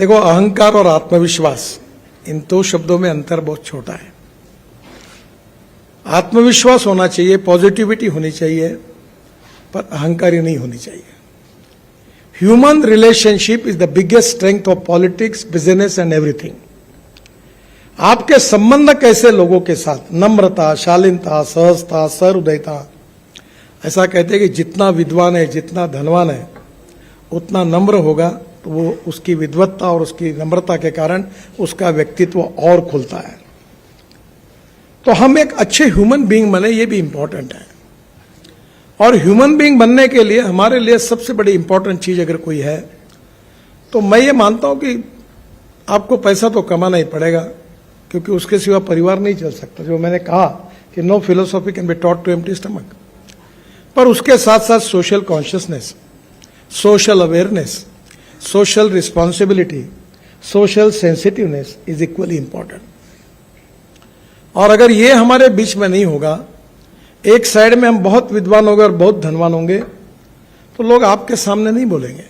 देखो, अहंकार और आत्मविश्वास, इन दो शब्दों में अंतर बहुत छोटा है। आत्मविश्वास होना चाहिए, पॉजिटिविटी होनी चाहिए, पर अहंकारी नहीं होनी चाहिए। Human relationship is the biggest strength of politics, business and everything. आपके संबंध कैसे लोगों के साथ, नम्रता, शालीनता, सहजता, सहृदयता। ऐसा कहते हैं कि जितना विद्वान है, जितना धनवान है, उतना नम्र होगा, तो वो उसकी विद्वत्ता और उसकी नम्रता के कारण उसका व्यक्तित्व और खुलता है। तो हम एक अच्छे ह्यूमन बीइंग बने, ये भी इंपॉर्टेंट है। और ह्यूमन बीइंग बनने के लिए हमारे लिए सबसे बड़ी इंपॉर्टेंट चीज अगर कोई है, तो मैं ये मानता हूं कि आपको पैसा तो कमाना ही पड़ेगा, क्योंकि उसके सिवा परिवार नहीं चल सकता। जो मैंने कहा कि no philosophy can be taught to empty stomach. पर उसके साथ साथ social consciousness, social awareness, social responsibility, social sensitiveness is equally important. और अगर ये हमारे बीच में नहीं होगा, एक साइड में हम बहुत विद्वान होंगे और बहुत धनवान होंगे, तो लोग आपके सामने नहीं बोलेंगे।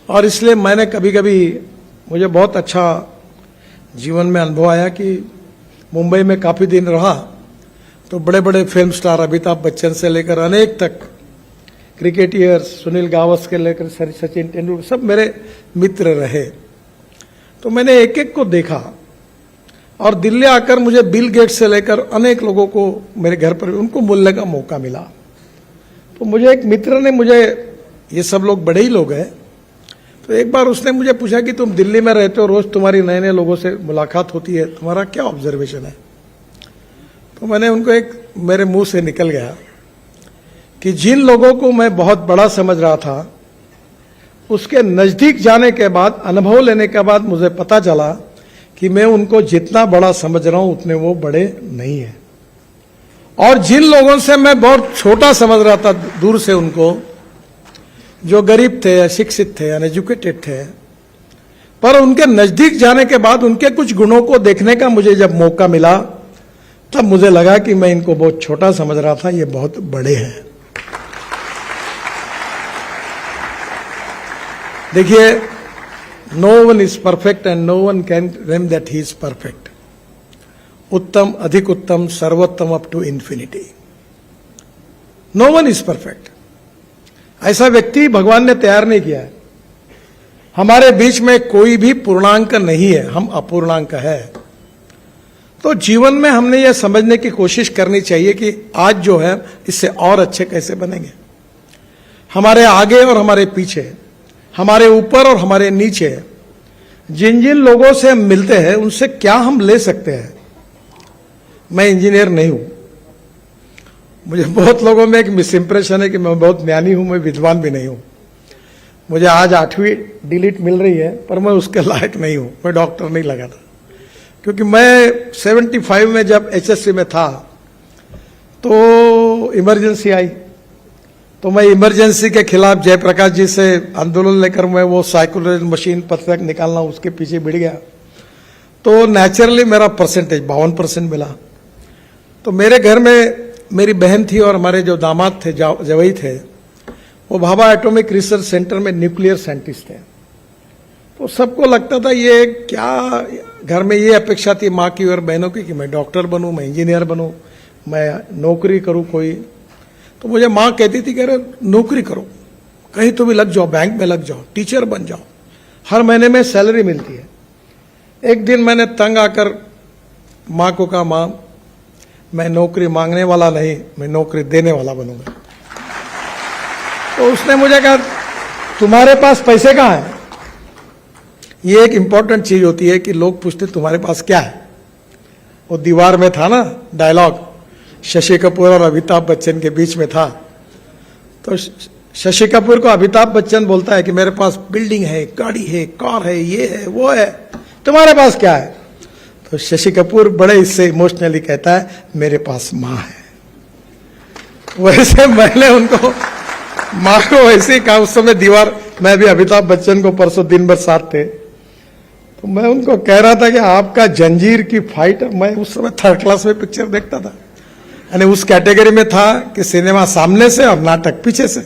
और इसलिए मैंने कभी कभी, मुझे बहुत अच्छा जीवन में अनुभव आया कि मुंबई में काफी दिन रहा, तो बड़े बड़े फिल्म स्टार, अमिताभ बच्चन से लेकर अनेक तक, क्रिकेटियर्स, सुनील गावस्कर लेकर सचिन तेंदुलकर, सब मेरे मित्र रहे। तो मैंने एक एक को देखा, और दिल्ली आकर मुझे बिल गेट्स से लेकर अनेक लोगों को मेरे घर पर उनको मिलने का मौका मिला। तो मुझे एक मित्र ने, मुझे, ये सब लोग बड़े ही लोग हैं, तो एक बार उसने मुझे पूछा कि तुम दिल्ली में रहते हो, रोज तुम्हारी नए नए लोगों से मुलाकात होती है, तुम्हारा क्या ऑब्जर्वेशन है? तो मैंने उनको, एक मेरे मुंह से निकल गया कि जिन लोगों को मैं बहुत बड़ा समझ रहा था, उसके नजदीक जाने के बाद, अनुभव लेने के बाद मुझे पता चला कि मैं उनको जितना बड़ा समझ रहा हूं उतने वो बड़े नहीं है। और जिन लोगों से मैं बहुत छोटा समझ रहा था दूर से, उनको, जो गरीब थे, अशिक्षित थे, अनएजुकेटेड थे, पर उनके नजदीक जाने के बाद उनके कुछ गुणों को देखने का मुझे जब मौका मिला, तब मुझे लगा कि मैं इनको बहुत छोटा समझ रहा था, ये बहुत बड़े हैं। देखिए, no one is perfect and no one can claim that he is perfect. उत्तम, अधिक उत्तम, सर्वोत्तम, up to infinity. No one is perfect. ऐसा व्यक्ति भगवान ने तैयार नहीं किया है। हमारे बीच में कोई भी पूर्णांक नहीं है, हम अपूर्णांक है। तो जीवन में हमने यह समझने की कोशिश करनी चाहिए कि आज जो है इससे और अच्छे कैसे बनेंगे। हमारे आगे और हमारे पीछे, हमारे ऊपर और हमारे नीचे, जिन जिन लोगों से हम मिलते हैं, उनसे क्या हम ले सकते हैं। मैं इंजीनियर नहीं हूं, मुझे बहुत लोगों में एक मिस इंप्रेशन है कि मैं बहुत ज्ञानी हूं, मैं विद्वान भी नहीं हूं। मुझे आज 8वीं डिलीट मिल रही है, पर मैं उसके लायक नहीं हूं, मैं डॉक्टर नहीं लगा था। क्योंकि मैं 75 में जब HSC में था, तो इमरजेंसी आई, तो मैं इमरजेंसी के खिलाफ जयप्रकाश जी से आंदोलन लेकर मैं वो साइक्लोइड मशीन पत्रक निकालना, उसके पीछे भिड़ गया। तो नेचुरली मेरा परसेंटेज 52% मिला। तो मेरे घर में मेरी बहन थी और हमारे जो दामाद थे, जवई थे, वो भाभा एटॉमिक रिसर्च सेंटर में न्यूक्लियर साइंटिस्ट थे। तो सबको लगता था, ये क्या, घर में ये अपेक्षा थी माँ की और बहनों की कि मैं डॉक्टर बनूं, मैं इंजीनियर बनूं, मैं नौकरी करूं कोई। तो मुझे माँ कहती थी कि अरे नौकरी करो, कहीं तो भी लग जाओ, बैंक में लग जाओ, टीचर बन जाओ, हर महीने में सैलरी मिलती है। एक दिन मैंने तंग आकर माँ को कहा, माँ मैं नौकरी मांगने वाला नहीं, मैं नौकरी देने वाला बनूंगा। तो उसने मुझे कहा, तुम्हारे पास पैसे कहाँ हैं? ये एक इंपॉर्टेंट चीज होती है कि लोग पूछते तुम्हारे पास क्या है। वो दीवार में था ना डायलॉग, शशि कपूर और अमिताभ बच्चन के बीच में था। तो शशि कपूर को अमिताभ बच्चन बोलता है कि मेरे पास बिल्डिंग है, गाड़ी है, कार है, ये है, वो है, तुम्हारे पास क्या है? तो शशि कपूर बड़े इससे इमोशनली कहता है, मेरे पास माँ है। वैसे मैंने उनको, माँ को वैसे ही कहा। उस समय दीवार, मैं भी अमिताभ बच्चन को परसों दिन भर साथ थे, तो मैं उनको कह रहा था कि आपका जंजीर की फाइट, मैं उस समय 3rd क्लास में पिक्चर देखता था, यानी उस कैटेगरी में था कि सिनेमा सामने से और नाटक पीछे से।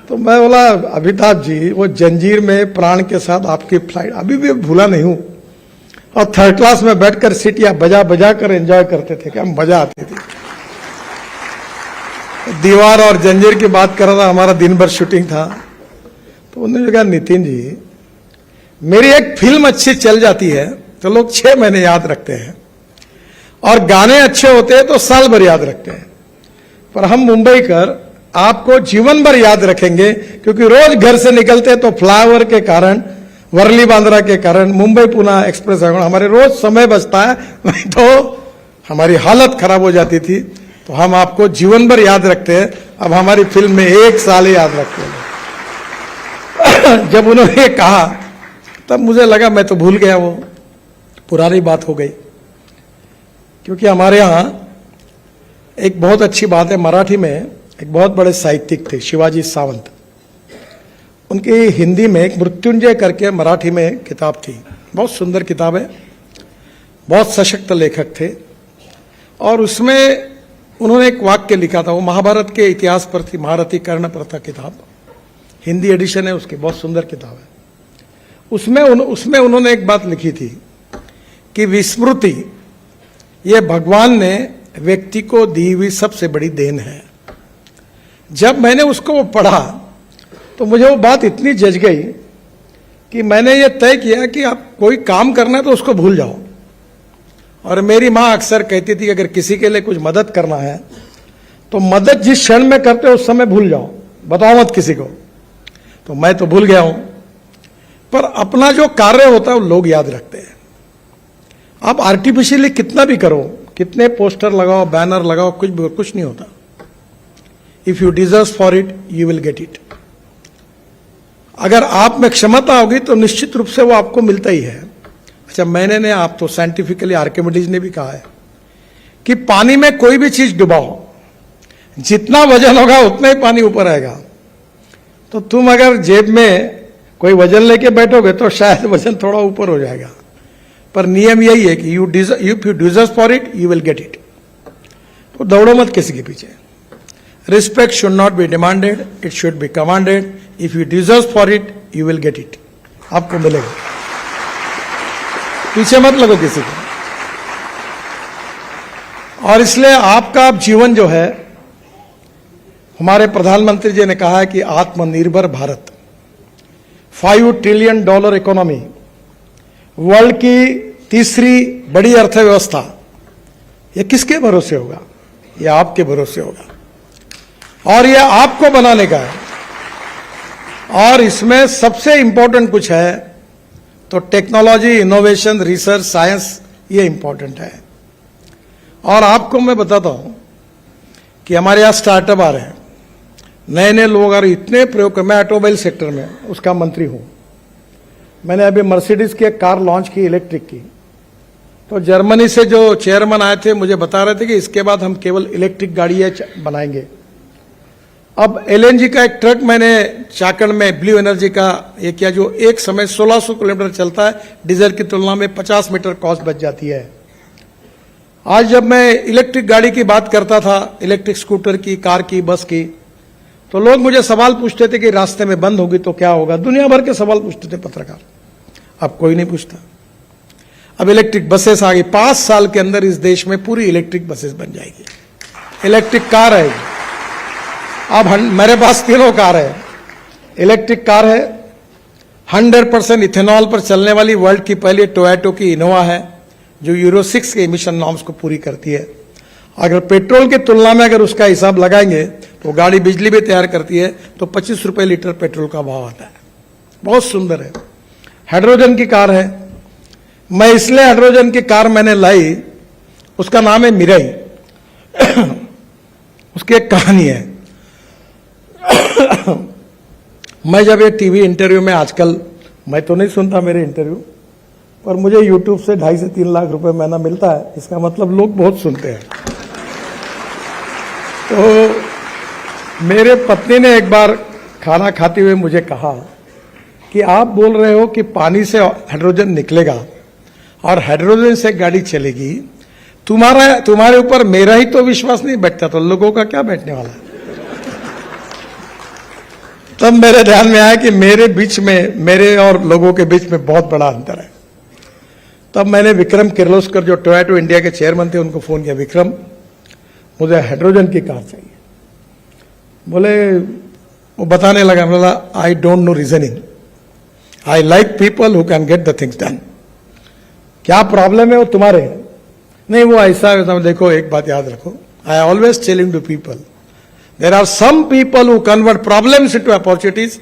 तो मैं बोला, अमिताभ जी, वो जंजीर में प्राण के साथ आपकी फ्लाइट अभी भी भूला नहीं हूं, और थर्ड क्लास में बैठकर सीटियां बजा बजा कर एंजॉय करते थे, क्या मजा आती थी। दीवार और जंजीर की बात कर रहा था, हमारा दिन भर शूटिंग था। तो उन्होंने कहा, नितिन जी, मेरी एक फिल्म अच्छी चल जाती है तो लोग 6 महीने याद रखते हैं, और गाने अच्छे होते हैं तो साल भर याद रखते हैं, पर हम मुंबई कर आपको जीवन भर याद रखेंगे, क्योंकि रोज घर से निकलते तो फ्लाईओवर के कारण, वर्ली बांद्रा के कारण, मुंबई पुणे एक्सप्रेस हमारे रोज समय बचता है, नहीं तो हमारी हालत खराब हो जाती थी। तो हम आपको जीवन भर याद रखते हैं। अब हमारी फिल्म में 1 साल ही याद रखते हैं। जब उन्होंने कहा तब मुझे लगा मैं तो भूल गया, वो पुरानी बात हो गई। क्योंकि हमारे यहाँ एक बहुत अच्छी बात है, मराठी में एक बहुत बड़े साहित्यिक थे, शिवाजी सावंत। उनकी हिंदी में एक मृत्युंजय करके मराठी में किताब थी, बहुत सुंदर किताब है, बहुत सशक्त लेखक थे। और उसमें उन्होंने एक वाक्य लिखा था, वो महाभारत के इतिहास पर थी, महारथी कर्ण पर था किताब, हिंदी एडिशन है उसकी, बहुत सुंदर किताब है। उसमें उन्होंने एक बात लिखी थी कि विस्मृति ये भगवान ने व्यक्ति को दी हुई सबसे बड़ी देन है। जब मैंने उसको पढ़ा तो मुझे वो बात इतनी जज गई कि मैंने ये तय किया कि आप कोई काम करना है तो उसको भूल जाओ। और मेरी माँ अक्सर कहती थी कि अगर किसी के लिए कुछ मदद करना है तो मदद जिस क्षण में करते हो उस समय भूल जाओ, बताओ मत किसी को। तो मैं तो भूल गया हूं, पर अपना जो कार्य होता है वो लोग याद रखते हैं। आप आर्टिफिशियली कितना भी करो, कितने पोस्टर लगाओ, बैनर लगाओ, कुछ नहीं होता। If you deserve for it you will get it. अगर आप में क्षमता होगी तो निश्चित रूप से वो आपको मिलता ही है। अच्छा, मैंने ने, आप तो साइंटिफिकली आर्किमिडीज ने भी कहा है कि पानी में कोई भी चीज डुबाओ, जितना वजन होगा उतना ही पानी ऊपर आएगा। तो तुम अगर जेब में कोई वजन लेके बैठोगे तो शायद वजन थोड़ा ऊपर हो जाएगा, पर नियम यही है कि if you deserve for it you will get it. तो दौड़ो मत किसी के पीछे। Respect should not be demanded, it should be commanded. If you deserve for it you will get it, आपको मिलेगा। पीछे मत लगो किसी को। और इसलिए आपका जीवन जो है, हमारे प्रधानमंत्री जी ने कहा है कि आत्मनिर्भर भारत, $5 ट्रिलियन इकोनॉमी, वर्ल्ड की तीसरी बड़ी अर्थव्यवस्था, ये किसके भरोसे होगा? ये आपके भरोसे होगा, और ये आपको बनाने का है। और इसमें सबसे इंपॉर्टेंट कुछ है तो टेक्नोलॉजी, इनोवेशन, रिसर्च, साइंस, ये इंपॉर्टेंट है। और आपको मैं बताता हूं कि हमारे यहां स्टार्टअप आ रहे हैं, नए नए लोग आ रहे, इतने प्रयोग। मैं ऑटोमोबाइल सेक्टर में उसका मंत्री हूं। मैंने अभी मर्सिडीज की एक कार लॉन्च की, इलेक्ट्रिक की। तो जर्मनी से जो चेयरमैन आए थे मुझे बता रहे थे कि इसके बाद हम केवल इलेक्ट्रिक गाड़ी बनाएंगे। अब एलएनजी का एक ट्रक मैंने चाकण में ब्लू एनर्जी का ये किया, जो एक समय 1600 किलोमीटर चलता है, डीजल की तुलना में 50 मीटर कॉस्ट बच जाती है। आज जब मैं इलेक्ट्रिक गाड़ी की बात करता था, इलेक्ट्रिक स्कूटर की, कार की, बस की, तो लोग मुझे सवाल पूछते थे कि रास्ते में बंद होगी तो क्या होगा। दुनिया भर के सवाल पूछते थे पत्रकार, अब कोई नहीं पूछता। अब इलेक्ट्रिक बसेस आ गई, 5 साल के अंदर इस देश में पूरी इलेक्ट्रिक बसेस बन जाएगी, इलेक्ट्रिक कार आएगी। अब मेरे पास 3 कार है, इलेक्ट्रिक कार है, 100% इथेनॉल पर चलने वाली वर्ल्ड की पहली टोयोटा की इनोवा है, जो यूरो 6 के इमिशन नॉर्म्स को पूरी करती है। अगर पेट्रोल की तुलना में अगर उसका हिसाब लगाएंगे तो गाड़ी बिजली भी तैयार करती है, तो 25 रुपए लीटर पेट्रोल का भाव आता है। बहुत सुंदर है। हाइड्रोजन की कार है। मैं इसलिए हाइड्रोजन की कार मैंने लाई, उसका नाम है मिराई। उसकी एक कहानी है। मैं जब ये टीवी इंटरव्यू में, आजकल मैं तो नहीं सुनता मेरे इंटरव्यू, पर मुझे यूट्यूब से 2.5 से 3 लाख रुपए महीना मिलता है, इसका मतलब लोग बहुत सुनते हैं। तो मेरे पत्नी ने एक बार खाना खाते हुए मुझे कहा कि आप बोल रहे हो कि पानी से हाइड्रोजन निकलेगा और हाइड्रोजन से गाड़ी चलेगी, तुम्हारे ऊपर मेरा ही तो विश्वास नहीं बैठता, तो लोगों का क्या बैठने वाला है? तब मेरे ध्यान में आया कि मेरे बीच में, मेरे और लोगों के बीच में बहुत बड़ा अंतर है। तब मैंने विक्रम किर्लोस्कर जो टोयोटा इंडिया के चेयरमैन थे उनको फोन किया, विक्रम मुझे हाइड्रोजन की कार चाहिए। बोले, वो बताने लगा, बोला I don't know reasoning, I like people who can get the things done. क्या प्रॉब्लम है वो तुम्हारे? नहीं वो ऐसा है, देखो एक बात याद रखो, I always telling to people, there are some people who convert problems into opportunities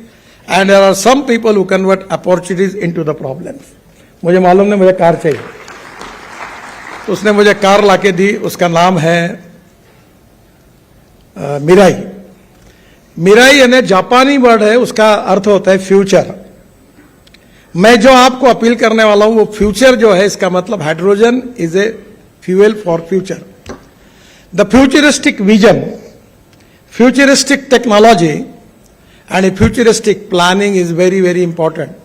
and there are some people who convert opportunities into the problems. मुझे मालूम नहीं, मुझे कार चाहिए। तो उसने मुझे कार लाके दी, उसका नाम है मिराई। मिराई यानी जापानी वर्ड है, उसका अर्थ होता है फ्यूचर। मैं जो आपको अपील करने वाला हूं वो फ्यूचर जो है, इसका मतलब hydrogen is a fuel for future. The futuristic vision, futuristic technology and A futuristic planning is very very important.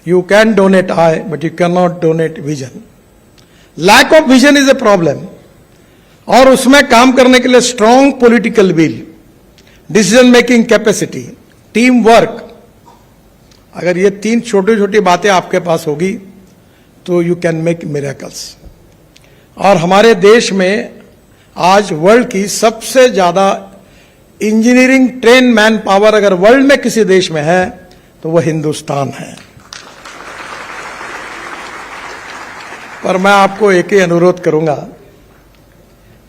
You can donate eye, but you cannot donate vision. Lack of vision is a problem. और उसमें काम करने के लिए strong political will, decision making capacity, team work, अगर ये तीन छोटी छोटी बातें आपके पास होगी तो यू कैन मेक मिरेकल्स। और हमारे देश में आज वर्ल्ड की सबसे ज्यादा इंजीनियरिंग ट्रेन मैन पावर अगर वर्ल्ड में किसी देश में है तो वह हिंदुस्तान है। पर मैं आपको एक ही अनुरोध करूंगा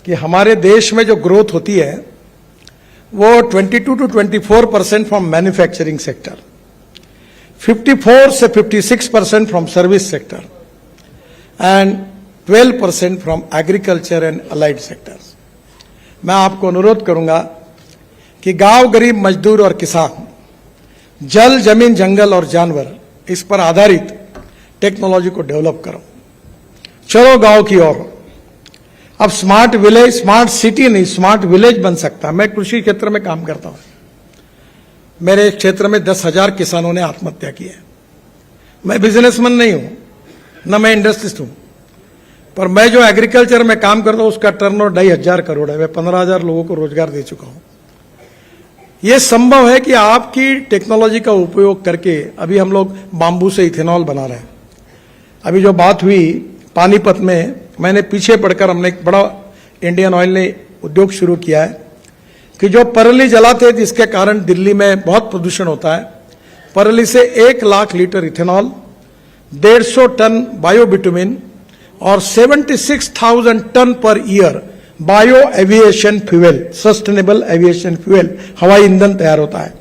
कि हमारे देश में जो ग्रोथ होती है वो 22 to 24% फ्रॉम मैन्युफैक्चरिंग सेक्टर, 54 से 56% from service sector and 12% from agriculture and allied sectors. मैं आपको अनुरोध करूंगा कि गांव, गरीब, मजदूर और किसान, जल, जमीन, जंगल और जानवर, इस पर आधारित टेक्नोलॉजी को डेवलप करो। चलो गांव की ओर। अब स्मार्ट विलेज, स्मार्ट सिटी नहीं, स्मार्ट विलेज बन सकता है। मैं कृषि क्षेत्र में काम करता हूं, मेरे क्षेत्र में 10,000 किसानों ने आत्महत्या की है। मैं बिजनेसमैन नहीं हूं, न मैं इंडस्ट्रिस्ट हूं, पर मैं जो एग्रीकल्चर में काम करता हूं उसका टर्नओवर 2,500 करोड़ है। मैं 15,000 लोगों को रोजगार दे चुका हूं। यह संभव है कि आपकी टेक्नोलॉजी का उपयोग करके, अभी हम लोग बांबू से इथेनॉल बना रहे हैं। अभी जो बात हुई पानीपत में, मैंने पीछे पढ़कर, हमने एक बड़ा इंडियन ऑयल ने उद्योग शुरू किया है कि जो पराली जलाते जिसके कारण दिल्ली में बहुत प्रदूषण होता है, पराली से 1 lakh litre ethanol, 150 ton biobitumen और 76,000 ton per year bio aviation fuel, sustainable aviation fuel, हवाई ईंधन तैयार होता है।